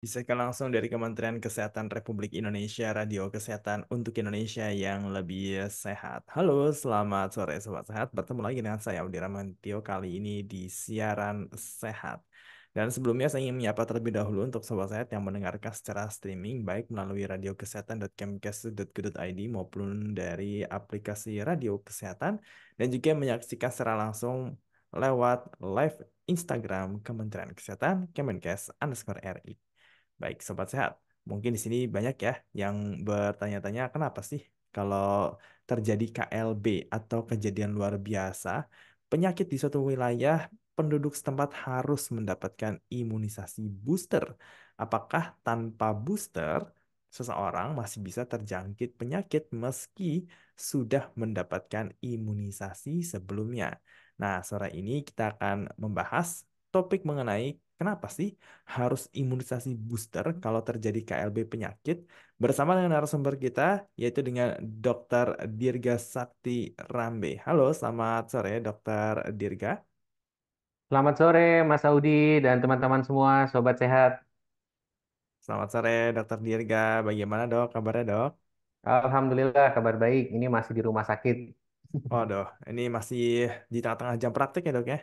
Bisa langsung dari Kementerian Kesehatan Republik Indonesia, Radio Kesehatan untuk Indonesia yang lebih sehat. Halo, selamat sore Sobat Sehat. Bertemu lagi dengan saya, Audi Ramantio, kali ini di Siaran Sehat. Dan sebelumnya saya ingin menyapa terlebih dahulu untuk Sobat Sehat yang mendengarkan secara streaming, baik melalui radiokesehatan.kemkes.go.id maupun dari aplikasi Radio Kesehatan, dan juga menyaksikan secara langsung lewat live Instagram Kementerian Kesehatan Kemenkes_RI. Baik, Sobat Sehat. Mungkin di sini banyak ya yang bertanya-tanya kenapa sih kalau terjadi KLB atau kejadian luar biasa, penyakit di suatu wilayah, penduduk setempat harus mendapatkan imunisasi booster. Apakah tanpa booster, seseorang masih bisa terjangkit penyakit meski sudah mendapatkan imunisasi sebelumnya? Nah, sore ini kita akan membahas topik mengenai kenapa sih harus imunisasi booster kalau terjadi KLB penyakit bersama dengan narasumber kita yaitu dengan Dr. Dirga Sakti Rambe. Halo, selamat sore Dr. Dirga. Selamat sore Mas Audi dan teman-teman semua, sobat sehat. Selamat sore Dr. Dirga. Bagaimana Dok? Kabarnya Dok? Alhamdulillah kabar baik. Ini masih di rumah sakit. Waduh, ini masih di tengah-tengah jam praktik ya Dok ya?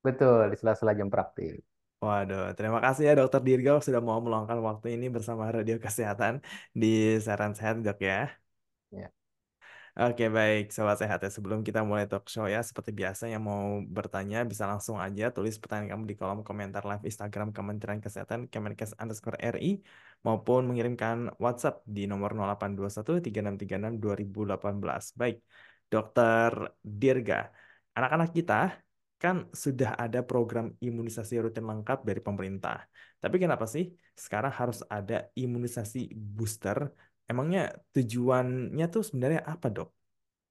Betul, di sela-sela jam praktik. Waduh, terima kasih ya Dokter Dirga sudah mau meluangkan waktu ini bersama Radio Kesehatan di Saran Sehat Dok ya. Ya. Oke baik, sobat sehat ya. Sebelum kita mulai talk show ya, seperti biasa yang mau bertanya bisa langsung aja tulis pertanyaan kamu di kolom komentar live Instagram Kementerian Kesehatan Kemenkes_RI maupun mengirimkan WhatsApp di nomor 0821 3636 2018. Baik, Dokter Dirga, anak-anak kita kan sudah ada program imunisasi rutin lengkap dari pemerintah. Tapi kenapa sih sekarang harus ada imunisasi booster? Emangnya tujuannya tuh sebenarnya apa, Dok?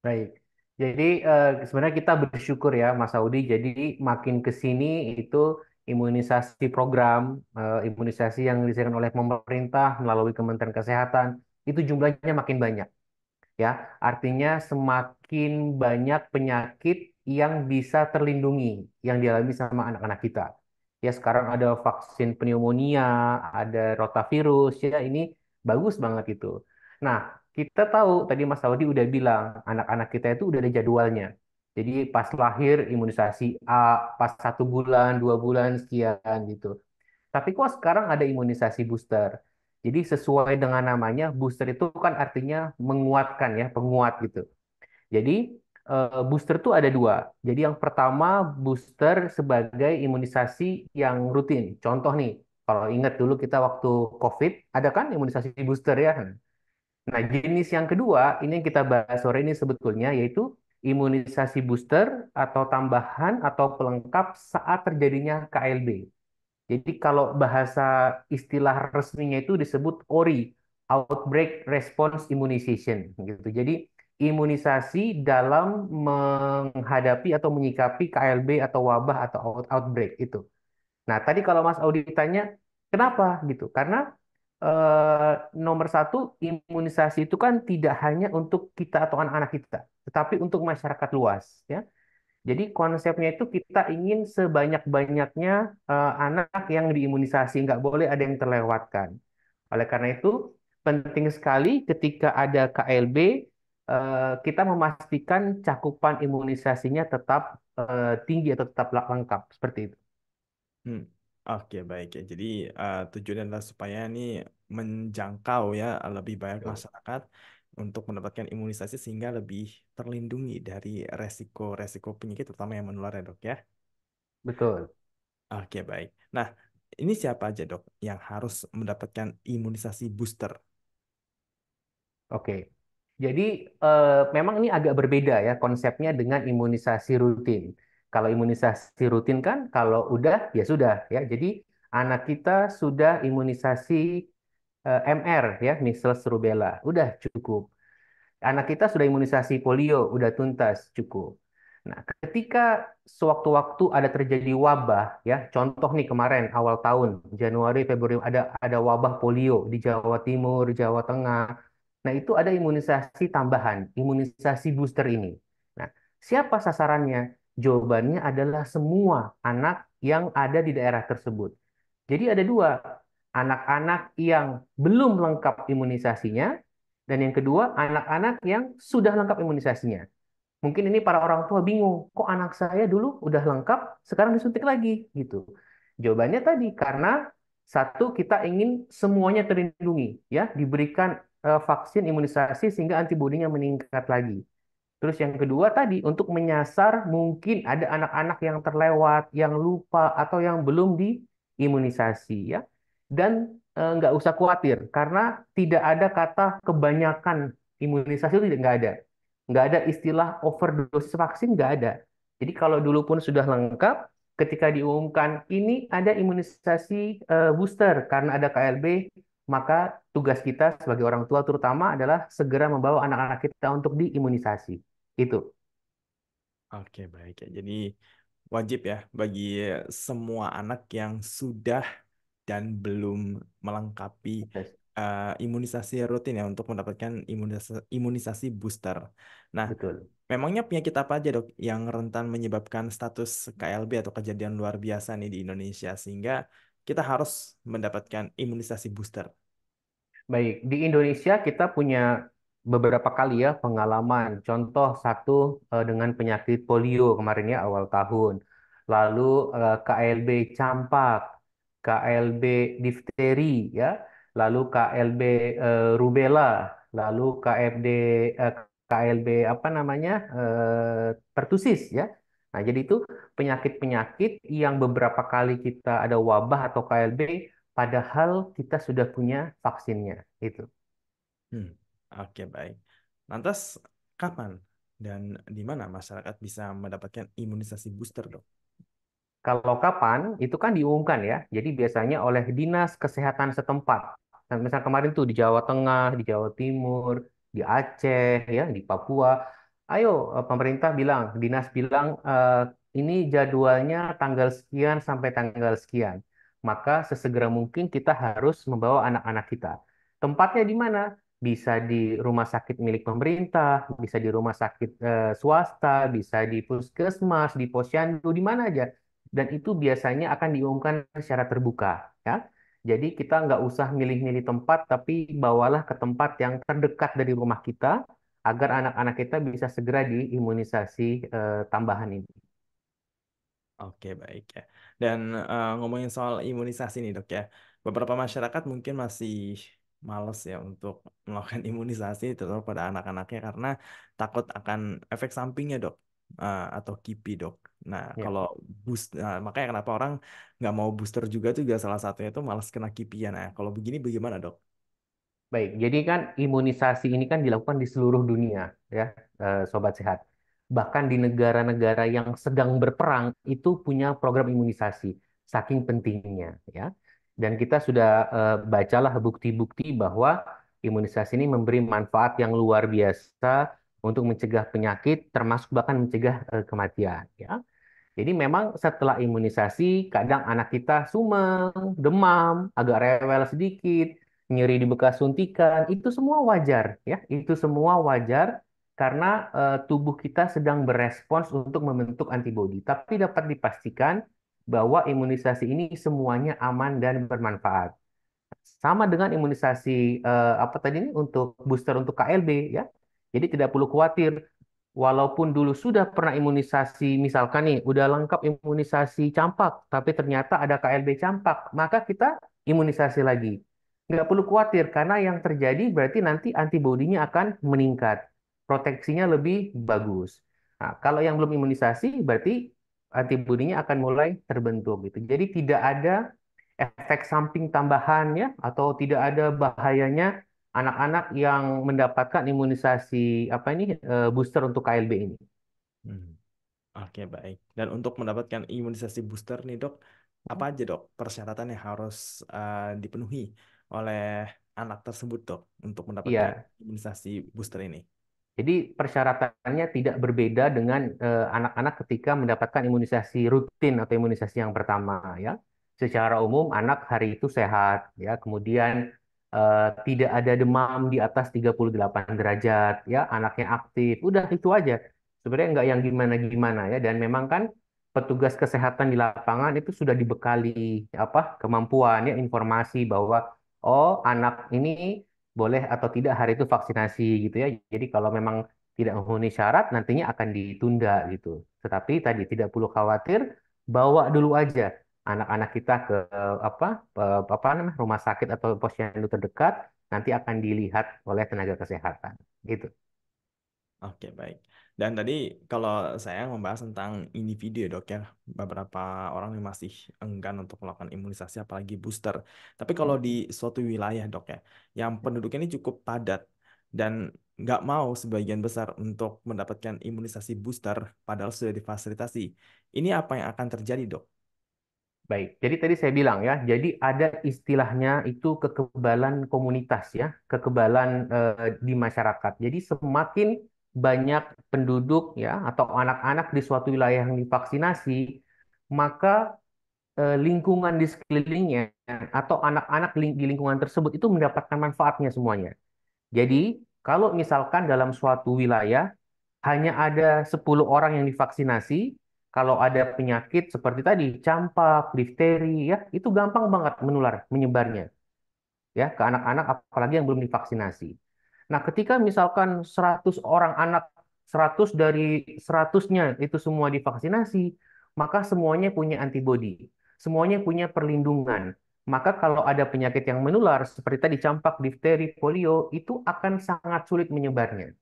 Baik. Jadi sebenarnya kita bersyukur ya Mas Audi. Jadi makin ke sini itu imunisasi program, imunisasi yang disediakan oleh pemerintah melalui Kementerian Kesehatan itu jumlahnya makin banyak. Ya, artinya semakin banyak penyakit yang bisa terlindungi yang dialami sama anak-anak kita. Ya, sekarang ada vaksin pneumonia, ada rotavirus, ya ini bagus banget itu. Nah, kita tahu tadi Mas Saudi udah bilang anak-anak kita itu udah ada jadwalnya. Jadi pas lahir imunisasi A, pas 1 bulan, 2 bulan sekian gitu. Tapi kok sekarang ada imunisasi booster? Jadi sesuai dengan namanya, booster itu kan artinya menguatkan ya, penguat gitu. Jadi booster itu ada dua. Jadi yang pertama booster sebagai imunisasi yang rutin. Contoh nih, kalau ingat dulu kita waktu COVID, ada kan imunisasi booster ya. Nah, jenis yang kedua, ini yang kita bahas sore ini sebetulnya, yaitu imunisasi booster atau tambahan atau pelengkap saat terjadinya KLB. Jadi kalau bahasa istilah resminya itu disebut ORI, Outbreak Response Immunization gitu. Jadi imunisasi dalam menghadapi atau menyikapi KLB atau wabah atau outbreak itu. Nah, tadi kalau Mas Audi tanya, kenapa gitu? Karena nomor satu, imunisasi itu kan tidak hanya untuk kita atau anak-anak kita, tetapi untuk masyarakat luas, ya. Jadi konsepnya itu kita ingin sebanyak-banyaknya anak yang diimunisasi, nggak boleh ada yang terlewatkan. Oleh karena itu, penting sekali ketika ada KLB, kita memastikan cakupan imunisasinya tetap tinggi atau tetap lengkap, seperti itu. Hmm. Oke, baik ya. Jadi tujuannya adalah supaya ini menjangkau ya lebih banyak Betul. masyarakat untuk mendapatkan imunisasi sehingga lebih terlindungi dari resiko-resiko penyakit terutama yang menular ya, Dok ya. Betul. Oke, baik. Nah, ini siapa aja, Dok, yang harus mendapatkan imunisasi booster? Oke. Jadi memang ini agak berbeda ya konsepnya dengan imunisasi rutin. Kalau imunisasi rutin kan kalau udah ya sudah ya. Jadi anak kita sudah imunisasi MR ya, measles rubella, udah cukup. Anak kita sudah imunisasi polio, udah tuntas, cukup. Nah, ketika sewaktu-waktu ada terjadi wabah, ya, contoh nih kemarin awal tahun Januari Februari ada wabah polio di Jawa Timur, Jawa Tengah. Nah, itu ada imunisasi tambahan, imunisasi booster ini. Nah, siapa sasarannya? Jawabannya adalah semua anak yang ada di daerah tersebut. Jadi ada dua. anak-anak yang belum lengkap imunisasinya, dan yang kedua, anak-anak yang sudah lengkap imunisasinya. Mungkin ini para orang tua bingung, kok anak saya dulu udah lengkap, sekarang disuntik lagi gitu. Jawabannya tadi karena satu kita ingin semuanya terlindungi, ya, diberikan vaksin imunisasi sehingga antibodinya meningkat lagi. Terus yang kedua tadi untuk menyasar mungkin ada anak-anak yang terlewat, yang lupa atau yang belum diimunisasi ya. Dan nggak usah khawatir karena tidak ada kata kebanyakan imunisasi itu nggak ada. Nggak ada istilah overdosis vaksin nggak ada. Jadi kalau dulu pun sudah lengkap, ketika diumumkan ini ada imunisasi booster karena ada KLB, maka tugas kita sebagai orang tua terutama adalah segera membawa anak-anak kita untuk diimunisasi. Itu. Oke, baik ya. Jadi wajib ya bagi semua anak yang sudah dan belum melengkapi Yes, imunisasi rutin ya untuk mendapatkan imunisasi booster. Nah, betul. memangnya penyakit apa aja dok yang rentan menyebabkan status KLB atau kejadian luar biasa nih di Indonesia sehingga kita harus mendapatkan imunisasi booster? Baik, di Indonesia kita punya beberapa kali ya pengalaman. Contoh satu dengan penyakit polio kemarin ya awal tahun. Lalu KLB campak, KLB difteri ya, lalu KLB rubella, lalu eh, KLB apa namanya pertusis ya. Nah, jadi itu penyakit-penyakit yang beberapa kali kita ada wabah atau KLB padahal kita sudah punya vaksinnya. Itu. Hmm, oke baik. Lantas kapan dan di mana masyarakat bisa mendapatkan imunisasi booster dok? Kalau kapan, itu kan diumumkan ya. Jadi biasanya oleh dinas kesehatan setempat. Nah, misal kemarin tuh di Jawa Tengah, di Jawa Timur, di Aceh, ya, di Papua. Ayo, pemerintah bilang, dinas bilang, ini jadwalnya tanggal sekian sampai tanggal sekian. Maka sesegera mungkin kita harus membawa anak-anak kita. Tempatnya di mana? Bisa di rumah sakit milik pemerintah, bisa di rumah sakit swasta, bisa di puskesmas, di posyandu, di mana aja dan itu biasanya akan diumumkan secara terbuka ya. Jadi kita nggak usah milih-milih tempat, tapi bawalah ke tempat yang terdekat dari rumah kita agar anak-anak kita bisa segera diimunisasi tambahan ini. Oke, baik ya. Dan ngomongin soal imunisasi nih, Dok ya. Beberapa masyarakat mungkin masih males ya untuk melakukan imunisasi terutama pada anak-anaknya karena takut akan efek sampingnya, Dok. Atau KIPI, Dok. Nah, Ya. kalau makanya kenapa orang nggak mau booster juga salah satunya itu malas kena KIPI ya. Nah, kalau begini bagaimana, Dok? Baik, jadi kan imunisasi ini kan dilakukan di seluruh dunia, ya, sobat sehat. Bahkan di negara-negara yang sedang berperang itu punya program imunisasi, saking pentingnya, ya. Dan kita sudah bacalah bukti-bukti bahwa imunisasi ini memberi manfaat yang luar biasa untuk mencegah penyakit, termasuk bahkan mencegah kematian, ya. Jadi memang setelah imunisasi, kadang anak kita sumeng, demam, agak rewel sedikit, nyeri di bekas suntikan, itu semua wajar ya. Itu semua wajar karena tubuh kita sedang berespons untuk membentuk antibodi. Tapi dapat dipastikan bahwa imunisasi ini semuanya aman dan bermanfaat. Sama dengan imunisasi apa tadi ini untuk booster untuk KLB ya. Jadi tidak perlu khawatir walaupun dulu sudah pernah imunisasi, misalkan nih, udah lengkap imunisasi campak, tapi ternyata ada KLB campak, maka kita imunisasi lagi. Nggak perlu khawatir, karena yang terjadi berarti nanti antibodinya akan meningkat. Proteksinya lebih bagus. Nah, kalau yang belum imunisasi, berarti antibodinya akan mulai terbentuk gitu. Jadi tidak ada efek samping tambahan ya, atau tidak ada bahayanya anak-anak yang mendapatkan imunisasi apa ini booster untuk KLB ini. Hmm. Oke, baik. Dan untuk mendapatkan imunisasi booster nih, Dok, apa aja, Dok, persyaratan yang harus dipenuhi oleh anak tersebut, Dok, untuk mendapatkan Iya, imunisasi booster ini? jadi persyaratannya tidak berbeda dengan anak-anak ketika mendapatkan imunisasi rutin atau imunisasi yang pertama ya. Secara umum anak hari itu sehat ya, kemudian tidak ada demam di atas 38 derajat ya, anaknya aktif. Udah itu aja. Sebenarnya nggak yang gimana-gimana ya dan memang kan petugas kesehatan di lapangan itu sudah dibekali kemampuan ya informasi bahwa oh anak ini boleh atau tidak hari itu vaksinasi gitu ya. Jadi kalau memang tidak memenuhi syarat nantinya akan ditunda gitu. Tetapi tadi tidak perlu khawatir, bawa dulu aja anak-anak kita ke namanya rumah sakit atau posyandu terdekat, nanti akan dilihat oleh tenaga kesehatan gitu. Oke, baik. Dan tadi kalau saya membahas tentang individu ya dok ya, beberapa orang yang masih enggan untuk melakukan imunisasi apalagi booster. Tapi kalau di suatu wilayah dok ya, yang penduduknya ini cukup padat dan nggak mau sebagian besar untuk mendapatkan imunisasi booster padahal sudah difasilitasi. Ini apa yang akan terjadi dok? Baik, jadi tadi saya bilang ya, jadi ada istilahnya itu kekebalan komunitas ya, kekebalan di masyarakat. Jadi semakin banyak penduduk ya atau anak-anak di suatu wilayah yang divaksinasi, maka lingkungan di sekelilingnya atau anak-anak di lingkungan tersebut itu mendapatkan manfaatnya semuanya. Jadi kalau misalkan dalam suatu wilayah hanya ada 10 orang yang divaksinasi, kalau ada penyakit seperti tadi, campak, difteri, ya, itu gampang banget menular, menyebarnya ya ke anak-anak apalagi yang belum divaksinasi. Nah, ketika misalkan 100 orang anak, 100 dari 100-nya itu semua divaksinasi, maka semuanya punya antibodi, semuanya punya perlindungan. Maka kalau ada penyakit yang menular seperti tadi campak, difteri, polio, itu akan sangat sulit menyebarnya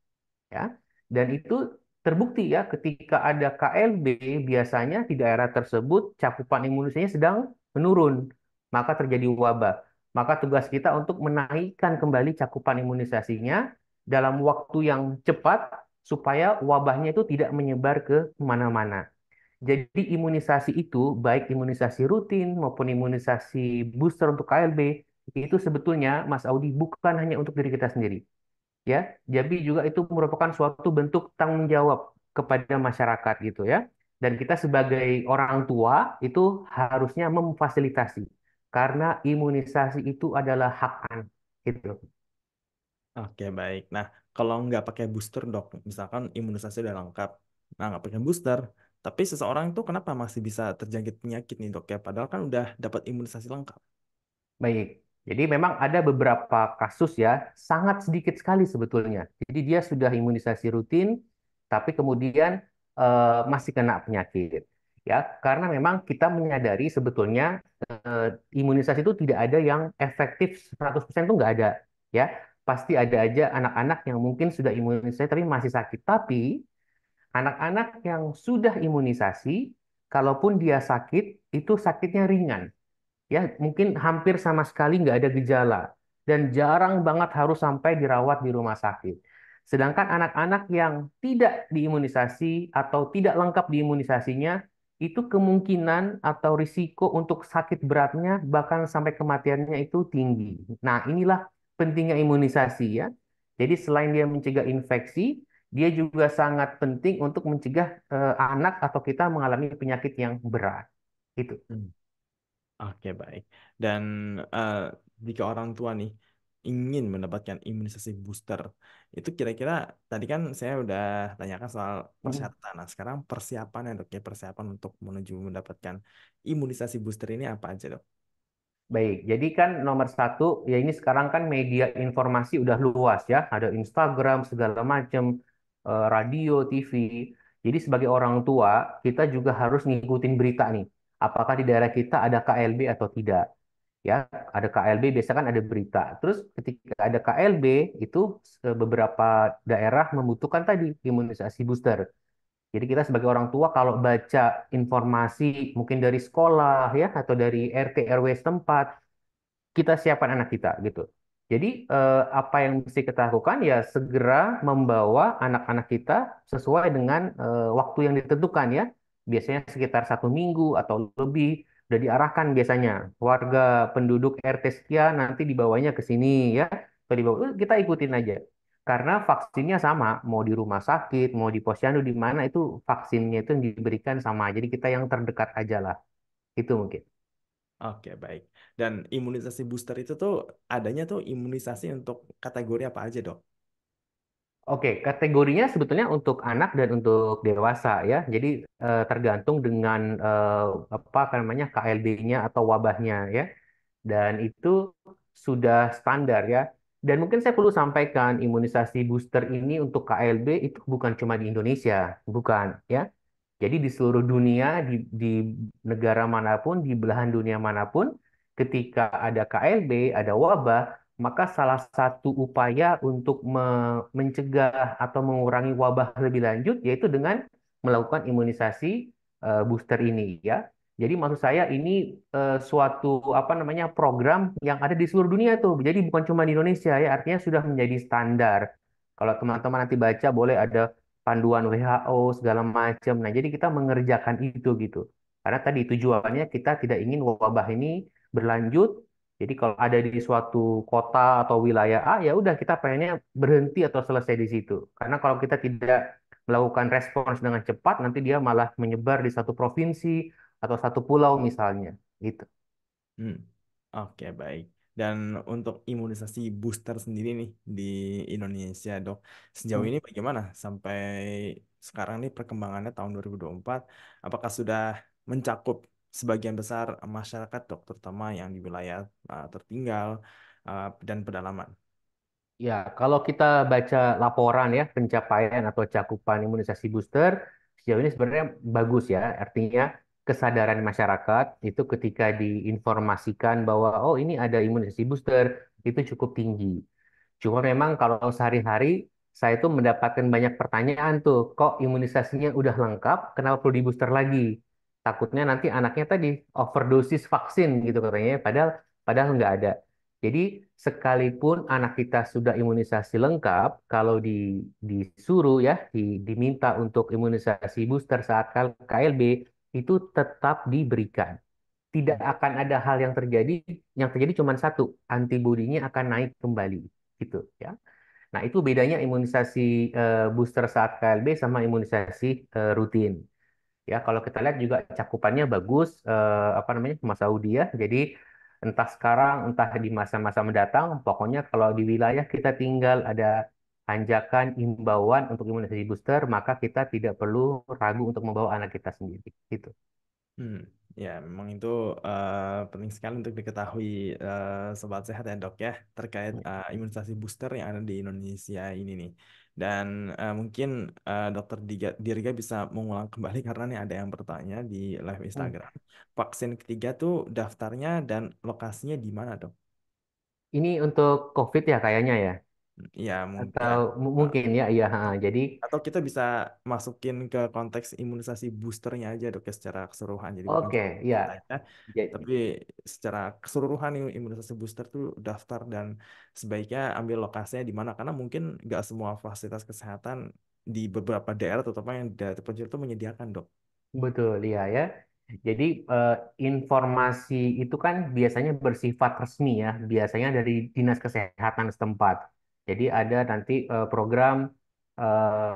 ya. Dan itu terbukti ya ketika ada KLB biasanya di daerah tersebut cakupan imunisasinya sedang menurun, maka terjadi wabah. Maka tugas kita untuk menaikkan kembali cakupan imunisasinya dalam waktu yang cepat supaya wabahnya itu tidak menyebar ke mana-mana. Jadi imunisasi itu baik imunisasi rutin maupun imunisasi booster untuk KLB itu sebetulnya Mas Audi bukan hanya untuk diri kita sendiri ya. Jadi juga itu merupakan suatu bentuk tanggung jawab kepada masyarakat gitu ya. Dan kita sebagai orang tua itu harusnya memfasilitasi karena imunisasi itu adalah hak anak gitu. Oke, baik. Nah, kalau nggak pakai booster dok, misalkan imunisasi udah lengkap, nah nggak pakai booster, tapi seseorang itu kenapa masih bisa terjangkit penyakit nih dok ya? Padahal kan udah dapat imunisasi lengkap. Baik. Jadi memang ada beberapa kasus ya, sangat sedikit sekali sebetulnya. Jadi dia sudah imunisasi rutin, tapi kemudian masih kena penyakit. Ya, karena memang kita menyadari sebetulnya eh, imunisasi itu tidak ada yang efektif 100% itu nggak ada. Ya, pasti ada aja anak-anak yang mungkin sudah imunisasi tapi masih sakit. Tapi anak-anak yang sudah imunisasi, kalaupun dia sakit, itu sakitnya ringan ya mungkin hampir sama sekali nggak ada gejala dan jarang banget harus sampai dirawat di rumah sakit. Sedangkan anak-anak yang tidak diimunisasi atau tidak lengkap diimunisasinya itu kemungkinan atau risiko untuk sakit beratnya bahkan sampai kematiannya itu tinggi. Nah, inilah pentingnya imunisasi ya. Jadi selain dia mencegah infeksi, dia juga sangat penting untuk mencegah anak atau kita mengalami penyakit yang berat. Itu. Hmm. Oke, baik. Dan eh, jika orang tua nih ingin mendapatkan imunisasi booster, itu kira-kira tadi kan saya udah tanyakan soal persyaratan. Nah, sekarang persiapannya dok ya, persiapan untuk menuju mendapatkan imunisasi booster ini apa aja dok? Baik, jadi kan nomor satu, ya ini sekarang kan media informasi udah luas ya, ada Instagram segala macam, radio, TV. Jadi sebagai orang tua, kita juga harus ngikutin berita nih. Apakah di daerah kita ada KLB atau tidak? Ya, ada KLB, biasa kan ada berita. Terus ketika ada KLB, itu beberapa daerah membutuhkan tadi imunisasi booster. Jadi kita sebagai orang tua kalau baca informasi mungkin dari sekolah ya atau dari RT RW setempat kita siapkan anak kita gitu. Jadi apa yang mesti kita lakukan ya segera membawa anak-anak kita sesuai dengan waktu yang ditentukan ya. Biasanya sekitar 1 minggu atau lebih udah diarahkan biasanya warga penduduk RT sekian nanti dibawanya ke sini ya. Atau dibawa, kita ikutin aja. Karena vaksinnya sama, mau di rumah sakit, mau di posyandu di mana itu vaksinnya itu yang diberikan sama. Jadi kita yang terdekat aja lah. Itu mungkin. Oke, baik. Dan imunisasi booster itu tuh adanya tuh imunisasi untuk kategori apa aja dok? Oke, kategorinya sebetulnya untuk anak dan untuk dewasa ya. Jadi tergantung dengan apa namanya KLB-nya atau wabahnya ya. Dan itu sudah standar ya. Dan mungkin saya perlu sampaikan imunisasi booster ini untuk KLB itu bukan cuma di Indonesia, bukan ya. Jadi di seluruh dunia, di negara manapun, di belahan dunia manapun, ketika ada KLB, ada wabah, maka salah satu upaya untuk mencegah atau mengurangi wabah lebih lanjut yaitu dengan melakukan imunisasi booster ini ya. Jadi maksud saya ini suatu apa namanya program yang ada di seluruh dunia tuh. Jadi bukan cuma di Indonesia ya, artinya sudah menjadi standar. Kalau teman-teman nanti baca boleh ada panduan WHO segala macam. Nah, jadi kita mengerjakan itu gitu. Karena tadi tujuannya kita tidak ingin wabah ini berlanjut. Jadi kalau ada di suatu kota atau wilayah A, ya udah kita pengennya berhenti atau selesai di situ. Karena kalau kita tidak melakukan respons dengan cepat, nanti dia malah menyebar di satu provinsi atau satu pulau misalnya. Gitu. Hmm. Oke, baik. Dan untuk imunisasi booster sendiri nih di Indonesia, Dok, sejauh Hmm. ini bagaimana sampai sekarang nih perkembangannya tahun 2024? Apakah sudah mencakup sebagian besar masyarakat, Dok, terutama yang di wilayah tertinggal dan pedalaman? Ya, kalau kita baca laporan ya pencapaian atau cakupan imunisasi booster sejauh ini sebenarnya bagus ya. Artinya kesadaran masyarakat itu ketika diinformasikan bahwa oh ini ada imunisasi booster itu cukup tinggi. Cuma memang kalau sehari-hari saya tuh mendapatkan banyak pertanyaan tuh, kok imunisasinya udah lengkap, kenapa perlu di booster lagi? Takutnya nanti anaknya tadi overdosis vaksin gitu katanya, padahal padahal nggak ada. Jadi sekalipun anak kita sudah imunisasi lengkap, kalau disuruh ya, diminta untuk imunisasi booster saat KLB itu tetap diberikan. Tidak akan ada hal yang terjadi cuma satu, antibodinya akan naik kembali, gitu ya. Nah, itu bedanya imunisasi booster saat KLB sama imunisasi rutin. Ya, kalau kita lihat juga cakupannya bagus, apa namanya, Mas Audi ya. Jadi entah sekarang, entah di masa-masa mendatang, pokoknya kalau di wilayah kita tinggal ada anjakan imbauan untuk imunisasi booster, maka kita tidak perlu ragu untuk membawa anak kita sendiri. Gitu. Hmm, ya memang itu penting sekali untuk diketahui sobat sehat ya dok ya terkait imunisasi booster yang ada di Indonesia ini nih. Dan mungkin dokter Dirga bisa mengulang kembali karena nih ada yang bertanya di live Hmm. Instagram. Vaksin ketiga tuh daftarnya dan lokasinya di mana dok? Ini untuk COVID ya kayaknya ya. Ya mungkin Atau mungkin ya, iya. Ha. Jadi, atau kita bisa masukin ke konteks imunisasi boosternya aja dok ya secara keseluruhan. Jadi bukan oke, cuma ya. kita aja, Jadi, tapi secara keseluruhan imunisasi booster tuh daftar dan sebaiknya ambil lokasinya di mana karena mungkin nggak semua fasilitas kesehatan di beberapa daerah terutama yang daerah terpencil itu menyediakan dok. betul, iya ya. Jadi eh, informasi itu kan biasanya bersifat resmi ya, biasanya dari Dinas Kesehatan setempat. Jadi ada nanti program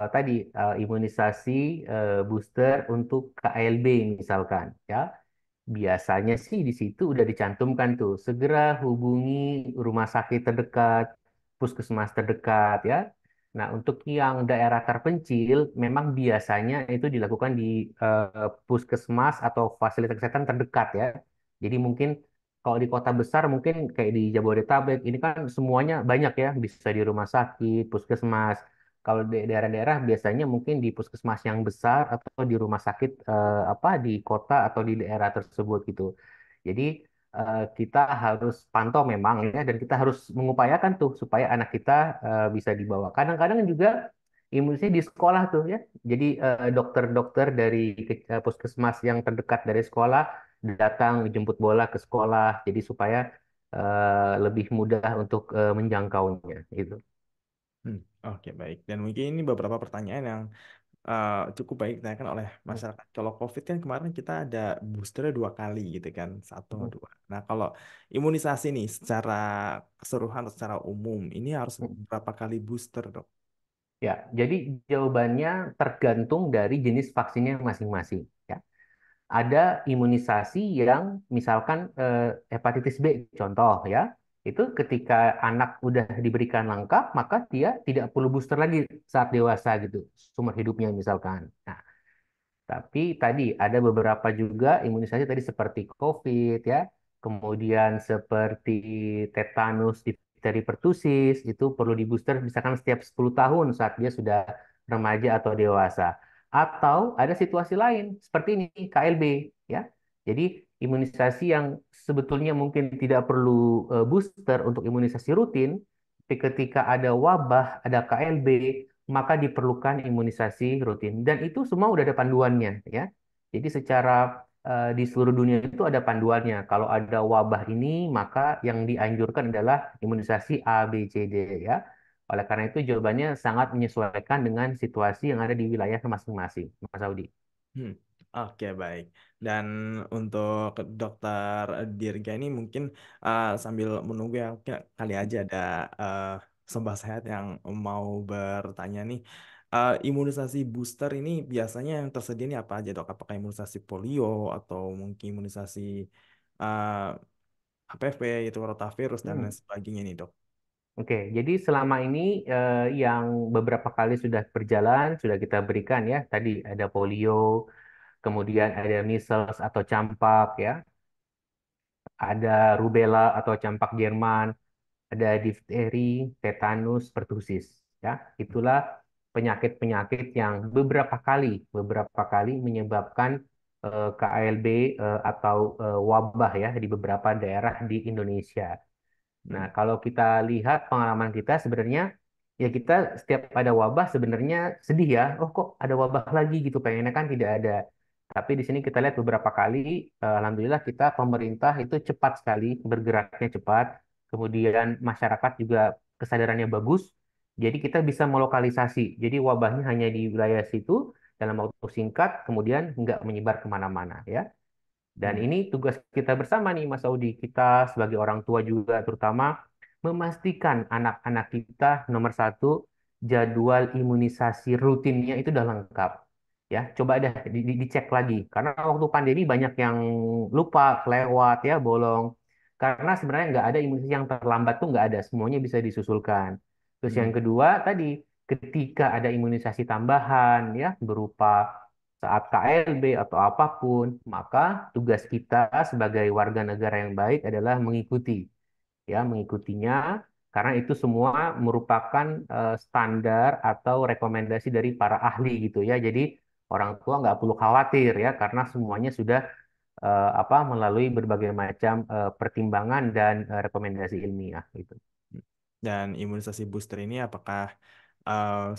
tadi imunisasi booster untuk KLB misalkan ya. Biasanya sih di situ udah dicantumkan tuh, segera hubungi rumah sakit terdekat, puskesmas terdekat ya. Nah, untuk yang daerah terpencil, memang biasanya itu dilakukan di puskesmas atau fasilitas kesehatan terdekat ya. Jadi mungkin kalau di kota besar mungkin kayak di Jabodetabek ini kan semuanya banyak ya, bisa di rumah sakit, puskesmas. Kalau di daerah-daerah biasanya mungkin di puskesmas yang besar atau di rumah sakit apa di kota atau di daerah tersebut gitu. Jadi kita harus pantau memang ya dan kita harus mengupayakan tuh supaya anak kita bisa dibawa. Kadang-kadang juga imunisasi di sekolah tuh ya. Jadi dokter-dokter dari puskesmas yang terdekat dari sekolah datang jemput bola ke sekolah. Jadi supaya lebih mudah untuk menjangkaunya gitu. Hmm, oke baik. Dan mungkin ini beberapa pertanyaan yang cukup baik ditanyakan oleh masyarakat. Kalau COVID kan kemarin kita ada boosternya 2 kali gitu kan, satu atau dua. Nah kalau imunisasi nih secara keseluruhan atau secara umum ini harus berapa kali booster dok? Ya, jadi jawabannya tergantung dari jenis vaksinnya masing-masing. Ya. Ada imunisasi yang misalkan hepatitis B contoh ya. Itu ketika anak udah diberikan lengkap, maka dia tidak perlu booster lagi saat dewasa gitu, seumur hidupnya misalkan. Nah, tapi tadi ada beberapa juga imunisasi tadi seperti COVID ya, kemudian seperti tetanus, difteri, pertusis, itu perlu di booster misalkan setiap 10 tahun saat dia sudah remaja atau dewasa. Atau ada situasi lain seperti ini, KLB ya. Jadi imunisasi yang sebetulnya mungkin tidak perlu booster untuk imunisasi rutin, tapi ketika ada wabah, ada KLB, maka diperlukan imunisasi rutin. Dan itu semua udah ada panduannya ya. Jadi secara di seluruh dunia itu ada panduannya. Kalau ada wabah ini, maka yang dianjurkan adalah imunisasi A, B, C, D ya. Oleh karena itu jawabannya sangat menyesuaikan dengan situasi yang ada di wilayah masing-masing, Mas Audi. Hmm, oke baik. Dan untuk dokter Dirga ini mungkin sambil menunggu ya, mungkin kali aja ada uh, Sobat Sehat yang mau bertanya nih. Imunisasi booster ini biasanya yang tersedia ini apa aja dok? Apakah imunisasi polio atau mungkin imunisasi uh, HPV, itu rotavirus dan lain Hmm. sebagainya nih dok? Oke, jadi selama ini yang beberapa kali sudah berjalan, sudah kita berikan ya. Tadi ada polio, kemudian ada measles atau campak ya, ada rubella atau campak Jerman, ada difteri, tetanus, pertusis. Ya, itulah penyakit-penyakit yang beberapa kali menyebabkan KALB atau wabah ya di beberapa daerah di Indonesia. Nah, Hmm. kalau kita lihat pengalaman kita sebenarnya ya kita setiap ada wabah sebenarnya sedih ya. Oh kok ada wabah lagi gitu pengennya kan tidak ada. Tapi di sini kita lihat beberapa kali alhamdulillah kita pemerintah itu cepat sekali bergeraknya cepat. Kemudian masyarakat juga kesadarannya bagus. Jadi kita bisa melokalisasi. Jadi wabahnya hanya di wilayah situ dalam waktu singkat kemudian nggak menyebar kemana-mana ya. Dan Hmm. ini tugas kita bersama nih Mas Audi. Kita sebagai orang tua juga terutama memastikan anak-anak kita nomor satu jadwal imunisasi rutinnya itu udah lengkap. Ya, coba deh dicek lagi. Karena waktu pandemi banyak yang lupa, kelewat ya, bolong. Karena sebenarnya nggak ada imunisasi yang terlambat tuh nggak ada. Semuanya bisa disusulkan. Terus yang Hmm. kedua tadi ketika ada imunisasi tambahan ya berupa saat KLB atau apapun, maka tugas kita sebagai warga negara yang baik adalah mengikuti, ya, mengikutinya, karena itu semua merupakan standar atau rekomendasi dari para ahli gitu ya. Jadi orang tua nggak perlu khawatir ya, karena semuanya sudah melalui berbagai macam pertimbangan dan rekomendasi ilmiah gitu. Dan imunisasi booster ini apakah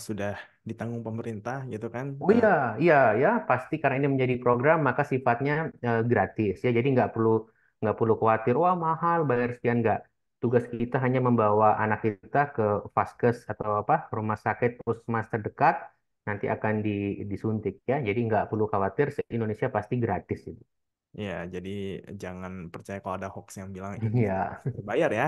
sudah ditanggung pemerintah gitu kan? Oh iya, iya ya pasti karena ini menjadi program maka sifatnya gratis ya. Jadi nggak perlu khawatir wah mahal bayar sekian nggak. Tugas kita hanya membawa anak kita ke vaskes atau apa rumah sakit puskesmas terdekat nanti akan disuntik ya. Jadi nggak perlu khawatir Indonesia pasti gratis itu. Ya, jadi jangan percaya kalau ada hoax yang bilang ini Ya, berbayar ya.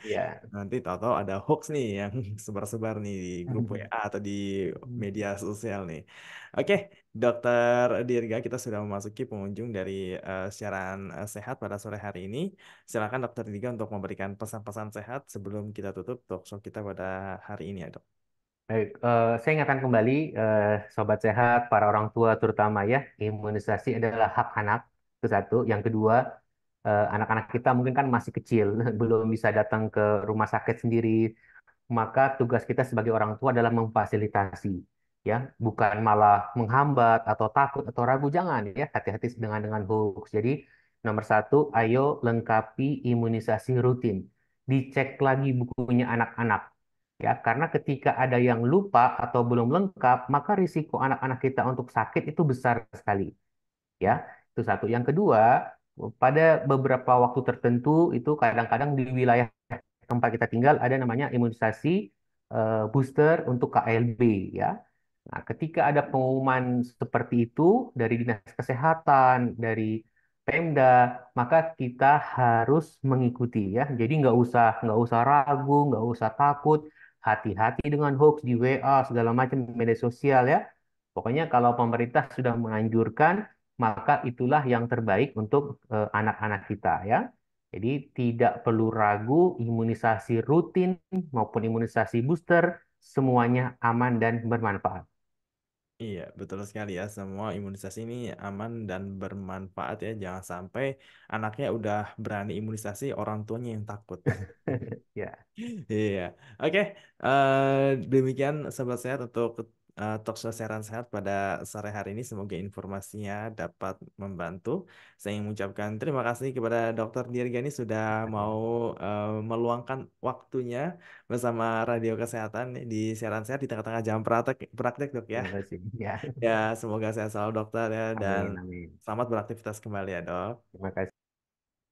ya. Nanti tahu-tahu ada hoax nih yang sebar-sebar nih di grup WA atau di media sosial nih. Oke, Dokter Dirga, kita sudah memasuki pengunjung dari siaran sehat pada sore hari ini. Silakan Dokter Dirga untuk memberikan pesan-pesan sehat sebelum kita tutup talk show kita pada hari ini ya, Dok. Baik, saya ingatkan kembali sobat sehat, para orang tua terutama ya, imunisasi adalah hak anak itu satu. Yang kedua, anak-anak kita mungkin kan masih kecil, belum bisa datang ke rumah sakit sendiri, maka tugas kita sebagai orang tua adalah memfasilitasi, ya, bukan malah menghambat atau takut atau ragu, jangan ya, hati-hati dengan hoax. Jadi nomor satu, ayo lengkapi imunisasi rutin, dicek lagi bukunya anak-anak. Ya, karena ketika ada yang lupa atau belum lengkap, maka risiko anak-anak kita untuk sakit itu besar sekali. Ya, itu satu. Yang kedua, pada beberapa waktu tertentu itu kadang-kadang di wilayah tempat kita tinggal ada namanya imunisasi booster untuk KLB ya. Nah, ketika ada pengumuman seperti itu dari Dinas Kesehatan, dari Pemda, maka kita harus mengikuti ya. Jadi nggak usah ragu, nggak usah takut, hati-hati dengan hoax di WA segala macam media sosial ya. Pokoknya kalau pemerintah sudah menganjurkan, maka itulah yang terbaik untuk anak-anak kita ya. Jadi tidak perlu ragu, imunisasi rutin maupun imunisasi booster semuanya aman dan bermanfaat. Iya, betul sekali ya. Semua imunisasi ini aman dan bermanfaat ya. Jangan sampai anaknya udah berani imunisasi, orang tuanya yang takut. Ya, Iya, oke. Demikian Sobat Sehat untuk talk show Siaran Sehat pada sore hari ini. Semoga informasinya dapat membantu. Saya ingin mengucapkan terima kasih kepada Dokter Dirgani sudah mau meluangkan waktunya bersama Radio Kesehatan di Siaran Sehat di tengah-tengah jam praktek, praktek dok ya. terima kasih. Ya, Ya, semoga sehat selalu dokter ya dan amin, amin. selamat beraktivitas kembali ya dok. Terima kasih.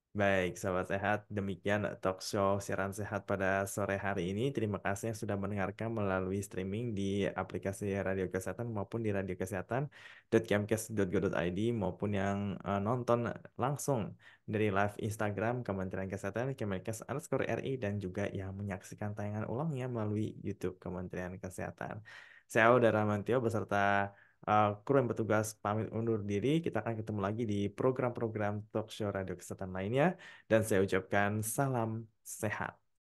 Baik, sahabat sehat. Demikian talk show siaran sehat pada sore hari ini. Terima kasih yang sudah mendengarkan melalui streaming di aplikasi Radio Kesehatan maupun di radiokesehatan.kemkes.go.id maupun yang nonton langsung dari live Instagram Kementerian Kesehatan Kemenkes_RI dan juga yang menyaksikan tayangan ulangnya melalui YouTube Kementerian Kesehatan. Saya Uda Ramantio beserta kru yang bertugas pamit undur diri. Kita akan ketemu lagi di program-program talk show radio kesehatan lainnya. Dan saya ucapkan salam sehat.